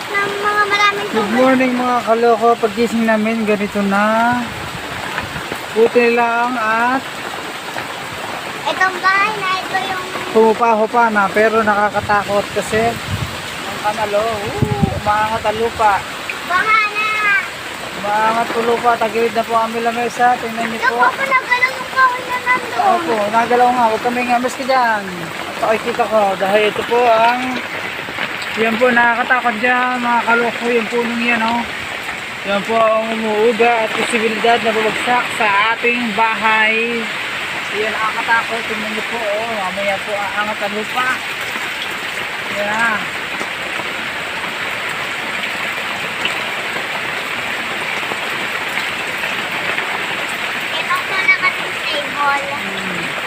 ng mga maraming Good tubig. morning mga kaloko. Paggising namin ganito na. Buti lang at Itong bahay na ito yung humupa-hupa na pero nakakatakot kasi ang kanalo, umaangat ang lupa. baha na. Umaangat ang lupa. Tagilid na po kami lamesa. Tingnan niyo Ito po. po pinagalaw yung kahoy na nandun. Opo, nagalaw nga. Huwag kami ngamis ka dyan. At pakikita ko. Dahil ito po ang yan po nakakatakot dyan mga kaloko. Yung punong yan oh. Yan po ang umuuga at posibilidad na bumagsak sa ating bahay. Yan nakakatakot. Tingnan niyo po oh. Mamaya po aangat ang lupa. Yan. Ito po nakating table.